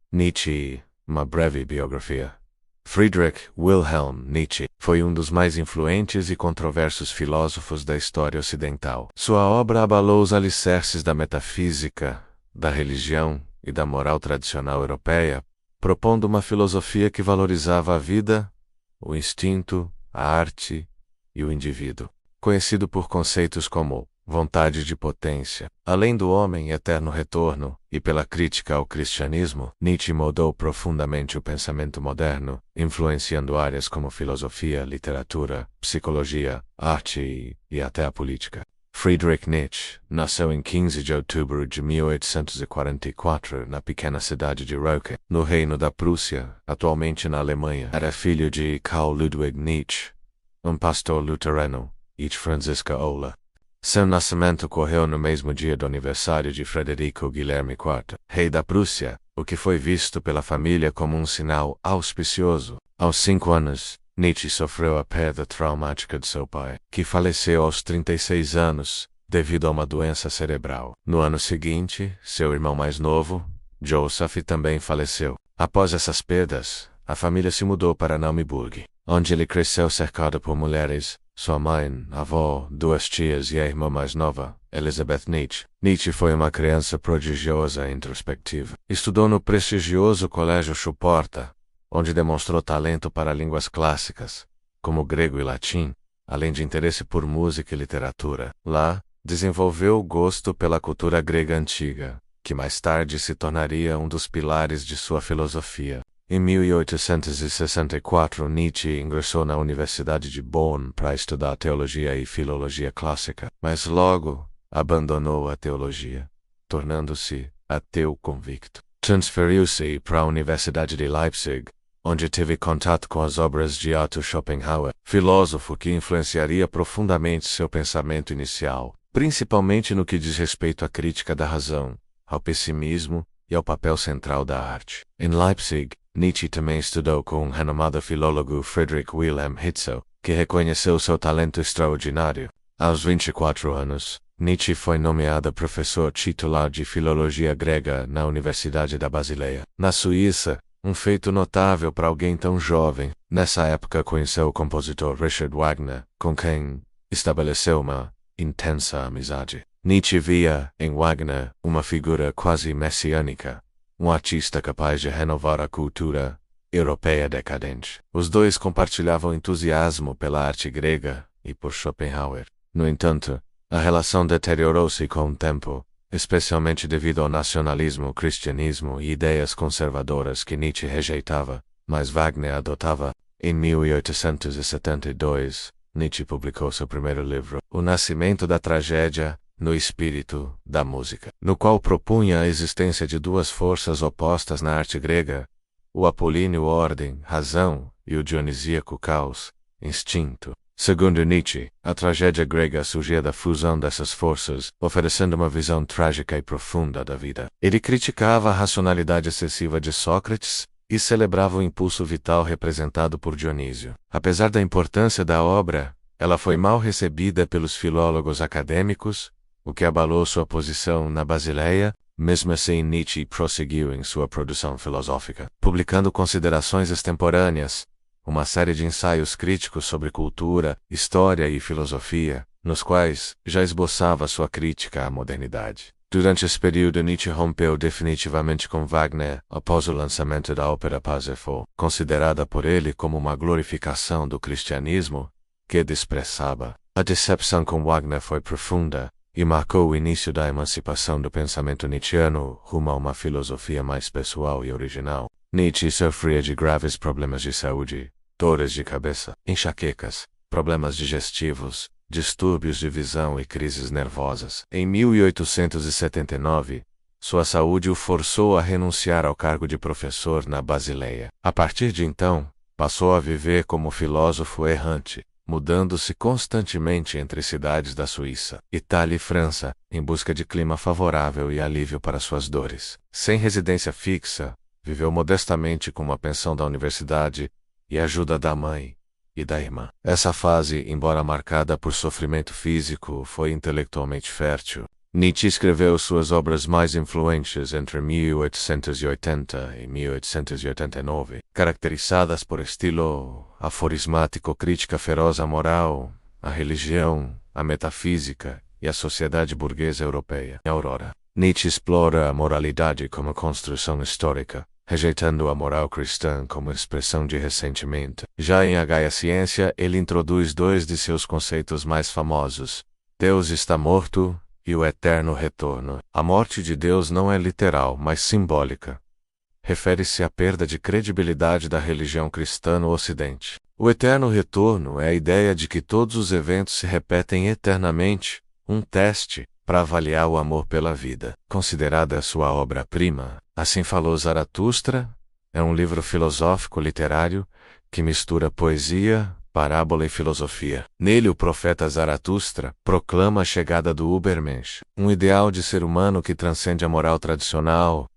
Nietzsche, uma breve biografia. Friedrich Wilhelm Nietzsche foi um dos mais influentes e controversos filósofos da história ocidental. Sua obra abalou os alicerces da metafísica, da religião e da moral tradicional europeia, propondo uma filosofia que valorizava a vida, o instinto, a arte e o indivíduo. Conhecido por conceitos como vontade de potência, além do homem, eterno retorno, e pela crítica ao cristianismo, Nietzsche moldou profundamente o pensamento moderno, influenciando áreas como filosofia, literatura, psicologia, arte e até a política. Friedrich Nietzsche nasceu em 15 de outubro de 1844 na pequena cidade de Roeken, no Reino da Prússia, atualmente na Alemanha. Era filho de Karl Ludwig Nietzsche, um pastor luterano, e de Franziska Ola. Seu nascimento ocorreu no mesmo dia do aniversário de Frederico Guilherme IV, rei da Prússia, o que foi visto pela família como um sinal auspicioso. Aos 5 anos, Nietzsche sofreu a perda traumática de seu pai, que faleceu aos 36 anos, devido a uma doença cerebral. No ano seguinte, seu irmão mais novo, Joseph, também faleceu. Após essas perdas, a família se mudou para Naumburg, onde ele cresceu cercado por mulheres, sua mãe, avó, 2 tias e a irmã mais nova, Elizabeth Nietzsche. Nietzsche foi uma criança prodigiosa e introspectiva. Estudou no prestigioso Colégio Schuporta, onde demonstrou talento para línguas clássicas, como grego e latim, além de interesse por música e literatura. Lá, desenvolveu o gosto pela cultura grega antiga, que mais tarde se tornaria um dos pilares de sua filosofia. Em 1864, Nietzsche ingressou na Universidade de Bonn para estudar teologia e filologia clássica, mas logo abandonou a teologia, tornando-se ateu convicto. Transferiu-se para a Universidade de Leipzig, onde teve contato com as obras de Arthur Schopenhauer, filósofo que influenciaria profundamente seu pensamento inicial, principalmente no que diz respeito à crítica da razão, ao pessimismo e ao papel central da arte. Em Leipzig, Nietzsche também estudou com o renomado filólogo Friedrich Wilhelm Hitzel, que reconheceu seu talento extraordinário. Aos 24 anos, Nietzsche foi nomeado professor titular de filologia grega na Universidade da Basileia, na Suíça, um feito notável para alguém tão jovem. Nessa época conheceu o compositor Richard Wagner, com quem estabeleceu uma intensa amizade. Nietzsche via em Wagner uma figura quase messiânica, um artista capaz de renovar a cultura europeia decadente. Os dois compartilhavam entusiasmo pela arte grega e por Schopenhauer. No entanto, a relação deteriorou-se com o tempo, especialmente devido ao nacionalismo, cristianismo e ideias conservadoras que Nietzsche rejeitava, mas Wagner adotava. Em 1872, Nietzsche publicou seu primeiro livro, O Nascimento da Tragédia, no espírito da música, no qual propunha a existência de duas forças opostas na arte grega, o apolíneo ordem, razão, e o dionisíaco caos, instinto. Segundo Nietzsche, a tragédia grega surgia da fusão dessas forças, oferecendo uma visão trágica e profunda da vida. Ele criticava a racionalidade excessiva de Sócrates e celebrava o impulso vital representado por Dionísio. Apesar da importância da obra, ela foi mal recebida pelos filólogos acadêmicos, o que abalou sua posição na Basileia. Mesmo assim, Nietzsche prosseguiu em sua produção filosófica, publicando Considerações Extemporâneas, uma série de ensaios críticos sobre cultura, história e filosofia, nos quais já esboçava sua crítica à modernidade. Durante esse período, Nietzsche rompeu definitivamente com Wagner após o lançamento da ópera Parsifal, considerada por ele como uma glorificação do cristianismo, que expressava. A decepção com Wagner foi profunda e marcou o início da emancipação do pensamento nietzschiano rumo a uma filosofia mais pessoal e original. Nietzsche sofria de graves problemas de saúde, dores de cabeça, enxaquecas, problemas digestivos, distúrbios de visão e crises nervosas. Em 1879, sua saúde o forçou a renunciar ao cargo de professor na Basileia. A partir de então, passou a viver como filósofo errante, mudando-se constantemente entre cidades da Suíça, Itália e França, em busca de clima favorável e alívio para suas dores. Sem residência fixa, viveu modestamente com uma pensão da universidade e ajuda da mãe e da irmã. Essa fase, embora marcada por sofrimento físico, foi intelectualmente fértil. Nietzsche escreveu suas obras mais influentes entre 1880 e 1889, caracterizadas por estilo aforismático, crítica feroz à moral, à religião, à metafísica e à sociedade burguesa europeia. Aurora. Nietzsche explora a moralidade como construção histórica, rejeitando a moral cristã como expressão de ressentimento. Já em A Gaia Ciência, ele introduz dois de seus conceitos mais famosos: Deus está morto e o eterno retorno. A morte de Deus não é literal, mas simbólica. Refere-se à perda de credibilidade da religião cristã no Ocidente. O eterno retorno é a ideia de que todos os eventos se repetem eternamente, um teste para avaliar o amor pela vida. Considerada sua obra-prima, Assim Falou Zaratustra, é um livro filosófico literário que mistura poesia, parábola e filosofia. Nele, o profeta Zaratustra proclama a chegada do Übermensch, um ideal de ser humano que transcende a moral tradicional,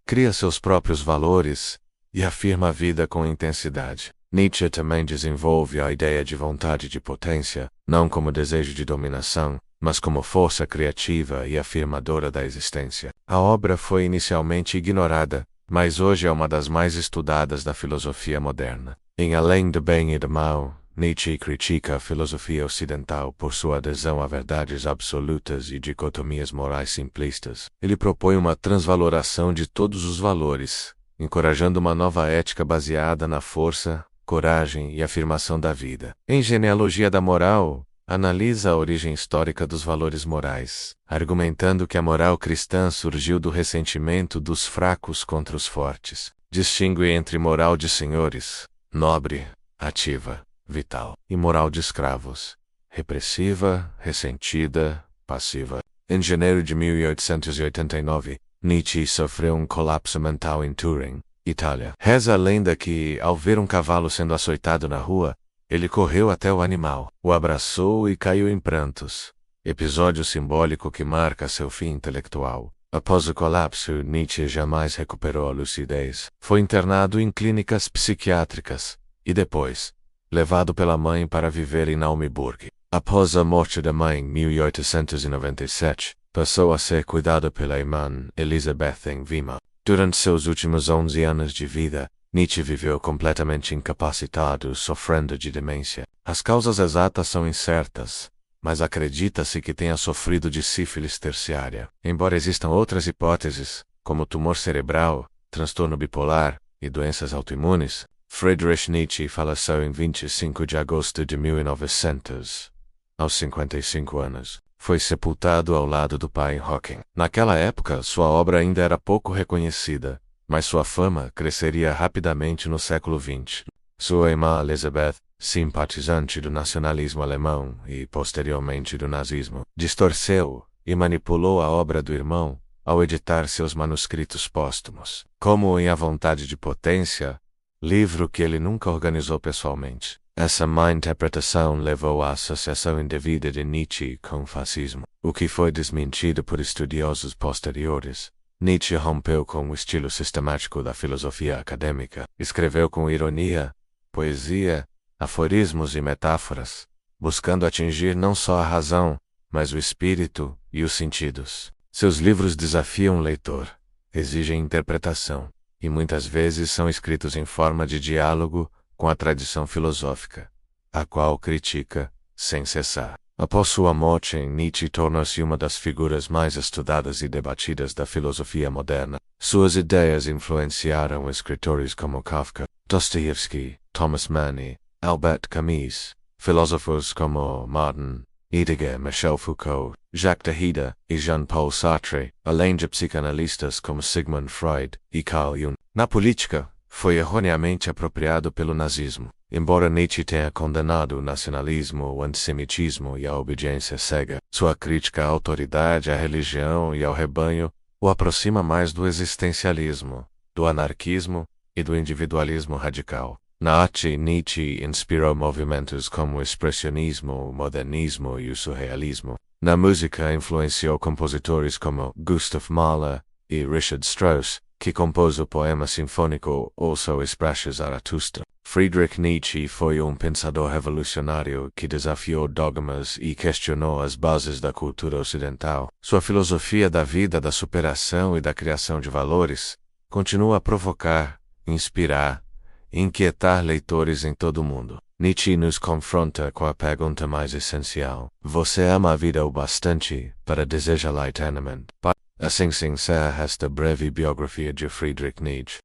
cria seus próprios valores e afirma a vida com intensidade. Nietzsche também desenvolve a ideia de vontade de potência, não como desejo de dominação, mas como força criativa e afirmadora da existência. A obra foi inicialmente ignorada, mas hoje é uma das mais estudadas da filosofia moderna. Em Além do Bem e do Mal, Nietzsche critica a filosofia ocidental por sua adesão a verdades absolutas e dicotomias morais simplistas. Ele propõe uma transvaloração de todos os valores, encorajando uma nova ética baseada na força, coragem e afirmação da vida. Em Genealogia da Moral, analisa a origem histórica dos valores morais, argumentando que a moral cristã surgiu do ressentimento dos fracos contra os fortes. Distingue entre moral de senhores, nobre, ativa, vital, e moral de escravos, repressiva, ressentida, passiva. Em janeiro de 1889, Nietzsche sofreu um colapso mental em Turim, Itália. Reza a lenda que, ao ver um cavalo sendo açoitado na rua, ele correu até o animal, o abraçou e caiu em prantos. Episódio simbólico que marca seu fim intelectual. Após o colapso, Nietzsche jamais recuperou a lucidez. Foi internado em clínicas psiquiátricas e depois levado pela mãe para viver em Naumburg. Após a morte da mãe em 1897, passou a ser cuidado pela irmã Elisabeth em Weimar. Durante seus últimos 11 anos de vida, Nietzsche viveu completamente incapacitado, sofrendo de demência. As causas exatas são incertas, mas acredita-se que tenha sofrido de sífilis terciária. Embora existam outras hipóteses, como tumor cerebral, transtorno bipolar e doenças autoimunes, Friedrich Nietzsche faleceu em 25 de agosto de 1900, aos 55 anos. Foi sepultado ao lado do pai em Hocken. Naquela época, sua obra ainda era pouco reconhecida, mas sua fama cresceria rapidamente no século XX. Sua irmã Elisabeth, simpatizante do nacionalismo alemão e posteriormente do nazismo, distorceu e manipulou a obra do irmão ao editar seus manuscritos póstumos, como em A Vontade de Potência, livro que ele nunca organizou pessoalmente. Essa má interpretação levou à associação indevida de Nietzsche com o fascismo, o que foi desmentido por estudiosos posteriores. Nietzsche rompeu com o estilo sistemático da filosofia acadêmica, escreveu com ironia, poesia, aforismos e metáforas, buscando atingir não só a razão, mas o espírito e os sentidos. Seus livros desafiam o leitor, exigem interpretação, e muitas vezes são escritos em forma de diálogo com a tradição filosófica, a qual critica sem cessar. Após sua morte, Nietzsche tornou-se uma das figuras mais estudadas e debatidas da filosofia moderna. Suas ideias influenciaram escritores como Kafka, Dostoiévski, Thomas Mann e Albert Camus, filósofos como Martin Heidegger, Michel Foucault, Jacques Derrida e Jean-Paul Sartre, além de psicanalistas como Sigmund Freud e Carl Jung. Na política, foi erroneamente apropriado pelo nazismo. Embora Nietzsche tenha condenado o nacionalismo, o antissemitismo e a obediência cega, sua crítica à autoridade, à religião e ao rebanho o aproxima mais do existencialismo, do anarquismo e do individualismo radical. Na arte, Nietzsche inspirou movimentos como o expressionismo, o modernismo e o surrealismo. Na música, influenciou compositores como Gustav Mahler e Richard Strauss, que compôs o poema sinfônico O Só Esperaste Zaratustra. Friedrich Nietzsche foi um pensador revolucionário que desafiou dogmas e questionou as bases da cultura ocidental. Sua filosofia da vida, da superação e da criação de valores continua a provocar, inspirar e inquietar leitores em todo o mundo. Nietzsche nos confronta com a pergunta mais essencial: você ama a vida o bastante para desejá-la eternamente? Assim se encerra esta breve biografia de Friedrich Nietzsche.